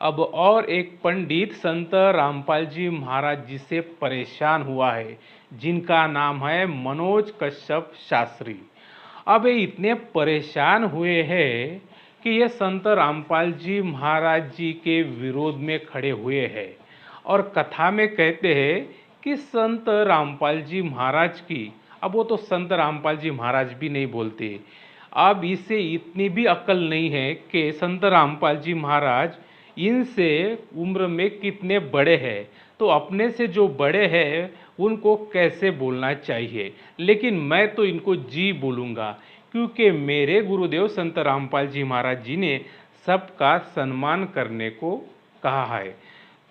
अब और एक पंडित संत रामपाल जी महाराज जी से परेशान हुआ है, जिनका नाम है मनोज कश्यप शास्त्री। अब ये इतने परेशान हुए हैं कि ये संत रामपाल जी महाराज जी के विरोध में खड़े हुए हैं और कथा में कहते हैं कि संत रामपाल जी महाराज की, अब वो तो संत रामपाल जी महाराज भी नहीं बोलते, अब इसे इतनी भी अक्ल नहीं है कि संत रामपाल जी महाराज इनसे उम्र में कितने बड़े हैं, तो अपने से जो बड़े हैं उनको कैसे बोलना चाहिए। लेकिन मैं तो इनको जी बोलूँगा, क्योंकि मेरे गुरुदेव संत रामपाल जी महाराज जी ने सबका सम्मान करने को कहा है।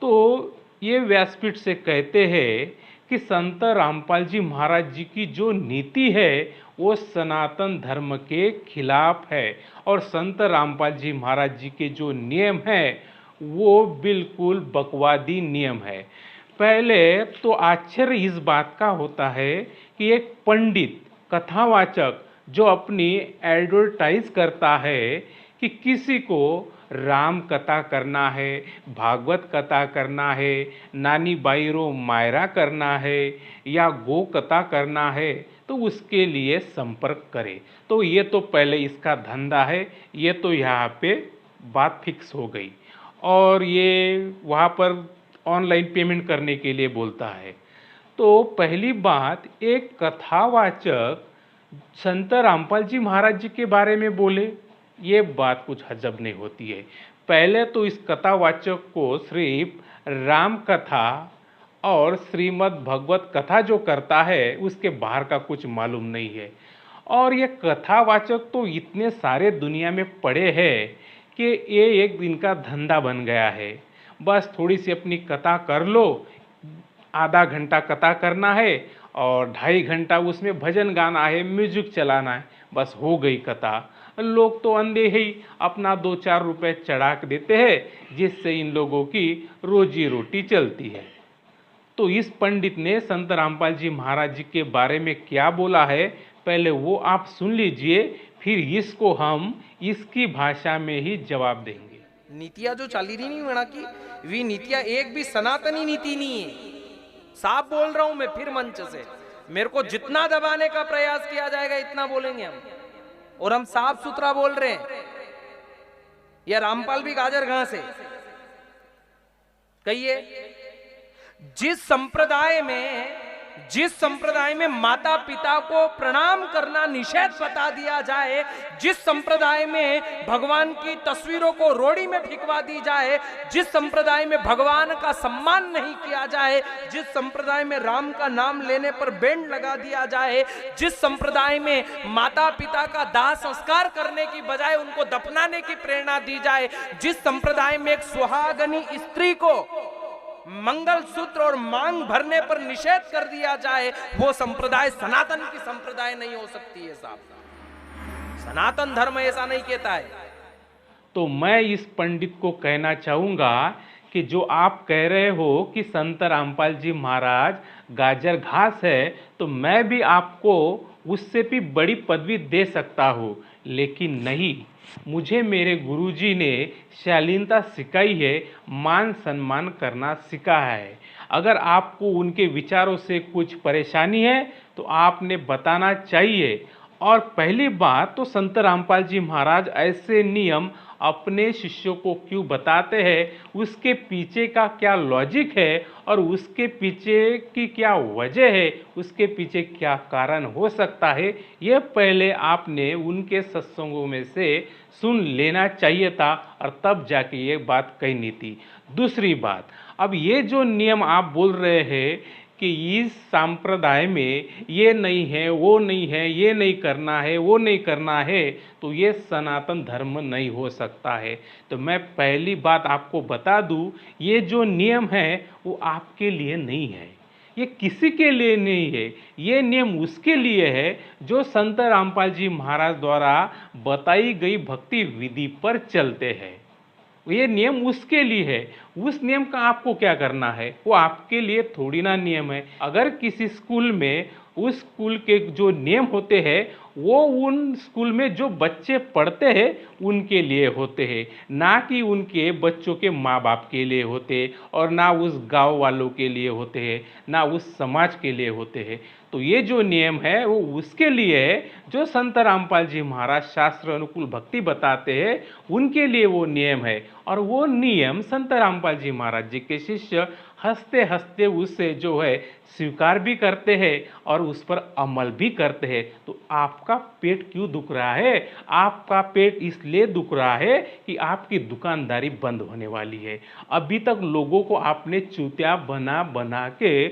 तो ये व्यासपीठ से कहते हैं कि संत रामपाल जी महाराज जी की जो नीति है वो सनातन धर्म के खिलाफ है, और संत रामपाल जी महाराज जी के जो नियम हैं वो बिल्कुल बकवादी नियम है। पहले तो आश्चर्य इस बात का होता है कि एक पंडित कथावाचक जो अपनी एडवर्टाइज करता है कि किसी को राम कथा करना है, भागवत कथा करना है, नानी बाईरो मायरा करना है या गो कथा करना है, तो उसके लिए संपर्क करें। तो ये तो पहले इसका धंधा है, ये तो यहाँ पे बात फिक्स हो गई। और ये वहाँ पर ऑनलाइन पेमेंट करने के लिए बोलता है। तो पहली बात, एक कथावाचक संत रामपाल जी महाराज जी के बारे में बोले, ये बात कुछ हजब नहीं होती है। पहले तो इस कथावाचक को सिर्फ राम कथा और श्रीमद् भगवत कथा जो करता है उसके बाहर का कुछ मालूम नहीं है। और ये कथावाचक तो इतने सारे दुनिया में पड़े हैं कि ये एक दिन का धंधा बन गया है। बस थोड़ी सी अपनी कथा कर लो, आधा घंटा कथा करना है और 2.5 घंटा उसमें भजन गाना है, म्यूजिक चलाना है, बस हो गई कथा। लोग तो अंधे ही अपना 2-4 रुपए चढ़ा देते हैं, जिससे इन लोगों की रोजी रोटी चलती है। तो इस पंडित ने संत रामपाल जी महाराज जी के बारे में क्या बोला है, पहले वो आप सुन लीजिए, फिर इसको हम इसकी भाषा में ही जवाब देंगे। नीतियां जो चाली रही नहीं मना की, वी नीतियां एक भी सनातनी नीति नहीं है। साफ बोल रहा हूं मैं फिर मंच से, मेरे को जितना दबाने का प्रयास किया जाएगा इतना बोलेंगे हम, और हम साफ सुथरा बोल रहे हैं। या रामपाल भी गाजर घास है, कहिए। जिस संप्रदाय में माता पिता को प्रणाम करना निषेध बता दिया जाए, जिस संप्रदाय में भगवान की तस्वीरों को रोड़ी में फिकवा दी जाए, जिस संप्रदाय में भगवान का सम्मान नहीं किया जाए, जिस संप्रदाय में राम का नाम लेने पर बैंड लगा दिया जाए, जिस संप्रदाय में माता पिता का दाह संस्कार करने की बजाय उनको दफनाने की प्रेरणा दी जाए, जिस संप्रदाय में एक सुहागनी स्त्री को मंगल सूत्र और मांग भरने पर निषेध कर दिया जाए, वो संप्रदाय सनातन की संप्रदाय नहीं हो सकती है साहब। सनातन धर्म ऐसा नहीं कहता है। तो मैं इस पंडित को कहना चाहूँगा कि जो आप कह रहे हो कि संत रामपाल जी महाराज गाजर घास है, तो मैं भी आपको उससे भी बड़ी पदवी दे सकता हूँ, लेकिन नहीं, मुझे मेरे गुरुजी ने शालीनता सिखाई है, मान सम्मान करना सिखाया है। अगर आपको उनके विचारों से कुछ परेशानी है तो आपने बताना चाहिए। और पहली बात तो संत रामपाल जी महाराज ऐसे नियम अपने शिष्यों को क्यों बताते हैं, उसके पीछे का क्या लॉजिक है और उसके पीछे की क्या वजह है, उसके पीछे क्या कारण हो सकता है, ये पहले आपने उनके सत्संगों में से सुन लेना चाहिए था, और तब जाके ये बात कहनी थी। दूसरी बात, अब ये जो नियम आप बोल रहे हैं कि इस संप्रदाय में ये नहीं है, वो नहीं है, ये नहीं करना है, वो नहीं करना है, तो ये सनातन धर्म नहीं हो सकता है। तो मैं पहली बात आपको बता दूं, ये जो नियम है वो आपके लिए नहीं है, ये किसी के लिए नहीं है। ये नियम उसके लिए है जो संत रामपाल जी महाराज द्वारा बताई गई भक्ति विधि पर चलते हैं। ये नियम उसके लिए है, उस नियम का आपको क्या करना है, वो आपके लिए थोड़ी ना नियम है। अगर किसी स्कूल में उस स्कूल के जो नियम होते हैं वो उन स्कूल में जो बच्चे पढ़ते हैं उनके लिए होते हैं, ना कि उनके बच्चों के माँ बाप के लिए होते, और ना उस गांव वालों के लिए होते हैं, ना उस समाज के लिए होते हैं। तो ये जो नियम है वो उसके लिए है जो संत रामपाल जी महाराज शास्त्र अनुकूल भक्ति बताते हैं, उनके लिए वो नियम है। और वो नियम संत रामपाल जी महाराज जी के शिष्य हंसते हंसते उससे जो है स्वीकार भी करते हैं और उस पर अमल भी करते हैं। तो आपका पेट क्यों दुख रहा है? आपका पेट इसलिए दुख रहा है कि आपकी दुकानदारी बंद होने वाली है। अभी तक लोगों को आपने चूतिया बना बना के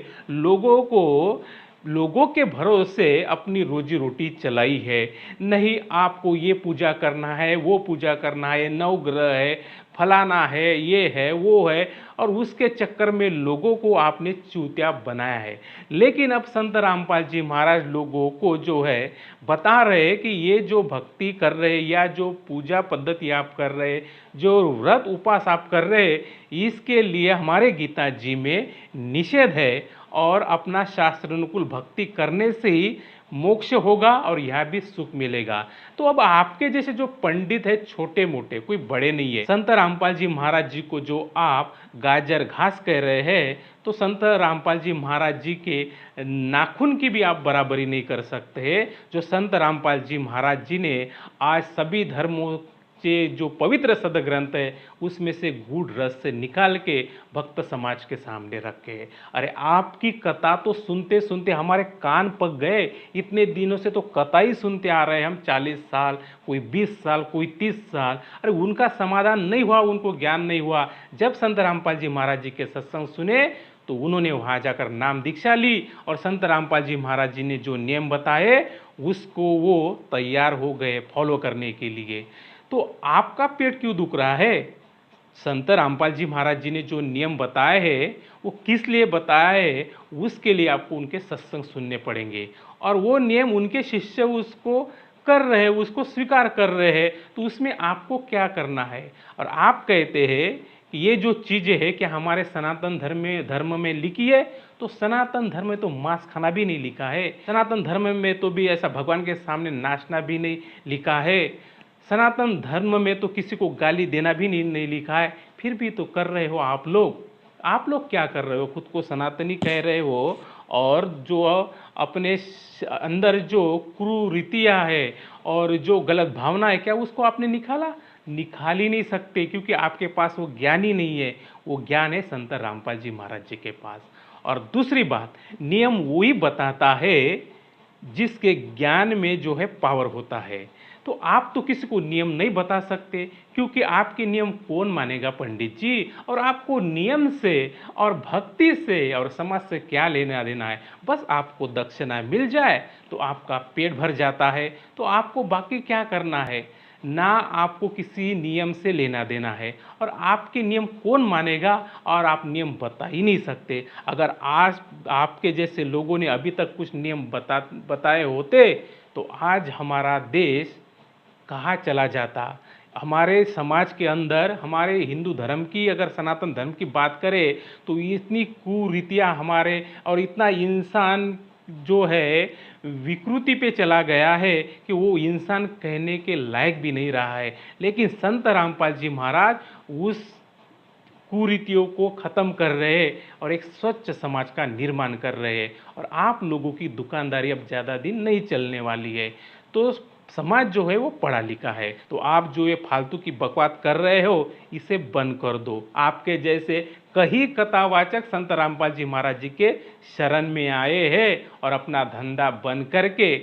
लोगों के भरोसे अपनी रोजी रोटी चलाई है। नहीं, आपको ये पूजा करना है, वो पूजा करना है, नवग्रह है, फलाना है, ये है, वो है, और उसके चक्कर में लोगों को आपने चूतिया बनाया है। लेकिन अब संत रामपाल जी महाराज लोगों को जो है बता रहे हैं कि ये जो भक्ति कर रहे हैं या जो पूजा पद्धति आप कर रहे हैं, जो व्रत उपवास आप कर रहे हैं, इसके लिए हमारे गीता जी में निषेध है, और अपना शास्त्र अनुकूल भक्ति करने से ही मोक्ष होगा और यहाँ भी सुख मिलेगा। तो अब आपके जैसे जो पंडित है, छोटे मोटे, कोई बड़े नहीं है, संत रामपाल जी महाराज जी को जो आप गाजर घास कह रहे हैं, तो संत रामपाल जी महाराज जी के नाखून की भी आप बराबरी नहीं कर सकते। जो संत रामपाल जी महाराज जी ने आज सभी धर्मों के जो पवित्र सदग्रंथ है उसमें से गूढ़ रस से निकाल के भक्त समाज के सामने रखे हैं। अरे आपकी कथा तो सुनते सुनते हमारे कान पक गए। इतने दिनों से तो कथा ही सुनते आ रहे हैं हम, 40 साल, कोई 20 साल, कोई 30 साल। अरे उनका समाधान नहीं हुआ, उनको ज्ञान नहीं हुआ। जब संत रामपाल जी महाराज जी के सत्संग सुने तो उन्होंने वहाँ जाकर नाम दीक्षा ली, और संत रामपाल जी महाराज जी ने जो नियम बताए उसको वो तैयार हो गए फॉलो करने के लिए। तो आपका पेट क्यों दुख रहा है? संत रामपाल जी महाराज जी ने जो नियम बताए हैं वो किस लिए बताए है, उसके लिए आपको उनके सत्संग सुनने पड़ेंगे। और वो नियम उनके शिष्य उसको कर रहे हैं, उसको स्वीकार कर रहे हैं, तो उसमें आपको क्या करना है? और आप कहते हैं कि ये जो चीज़ें हैं कि हमारे सनातन धर्म में लिखी है, तो सनातन धर्म में तो मांस खाना भी नहीं लिखा है। सनातन धर्म में तो भी ऐसा भगवान के सामने नाचना भी नहीं लिखा है। सनातन धर्म में तो किसी को गाली देना भी नहीं लिखा है। फिर भी तो कर रहे हो आप लोग। आप लोग क्या कर रहे हो? खुद को सनातनी कह रहे हो, और जो अपने अंदर जो कुरीतियाँ है और जो गलत भावना है, क्या उसको आपने निकाल ही नहीं सकते, क्योंकि आपके पास वो ज्ञान ही नहीं है। वो ज्ञान है संत रामपाल जी महाराज जी के पास। और दूसरी बात, नियम वही बताता है जिसके ज्ञान में जो है पावर होता है। तो आप तो किसी को नियम नहीं बता सकते, क्योंकि आपके नियम कौन मानेगा पंडित जी? और आपको नियम से और भक्ति से और समाज से क्या लेना देना है? बस आपको दक्षिणा मिल जाए तो आपका पेट भर जाता है, तो आपको बाकी क्या करना है? ना आपको किसी नियम से लेना देना है, और आपके नियम कौन मानेगा? और आप नियम बता ही नहीं सकते। अगर आज आपके जैसे लोगों ने अभी तक कुछ नियम बताए होते तो आज हमारा देश कहाँ चला जाता। हमारे समाज के अंदर, हमारे हिंदू धर्म की, अगर सनातन धर्म की बात करें, तो इतनी कुरीतियाँ हमारे, और इतना इंसान जो है विकृति पे चला गया है कि वो इंसान कहने के लायक भी नहीं रहा है। लेकिन संत रामपाल जी महाराज उस कुरीतियों को ख़त्म कर रहे हैं और एक स्वच्छ समाज का निर्माण कर रहे हैं। और आप लोगों की दुकानदारी अब ज़्यादा दिन नहीं चलने वाली है। तो समाज जो है वो पढ़ा लिखा है। तो आप जो ये फालतू की बकवास कर रहे हो, इसे बंद कर दो। आपके जैसे कई कथावाचक संत रामपाल जी महाराज जी के शरण में आए हैं और अपना धंधा बंद करके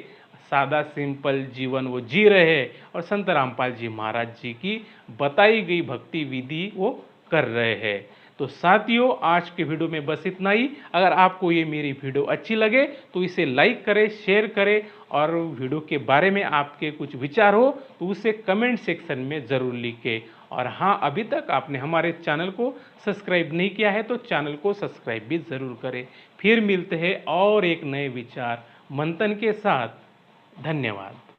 सादा सिंपल जीवन वो जी रहे हैं, और संत रामपाल जी महाराज जी की बताई गई भक्ति विधि वो कर रहे हैं। तो साथियों, आज के वीडियो में बस इतना ही। अगर आपको ये मेरी वीडियो अच्छी लगे तो इसे लाइक करें, शेयर करें, और वीडियो के बारे में आपके कुछ विचार हो तो उसे कमेंट सेक्शन में ज़रूर लिखें। और हाँ, अभी तक आपने हमारे चैनल को सब्सक्राइब नहीं किया है तो चैनल को सब्सक्राइब भी ज़रूर करें। फिर मिलते हैं और एक नए विचार मंथन के साथ। धन्यवाद।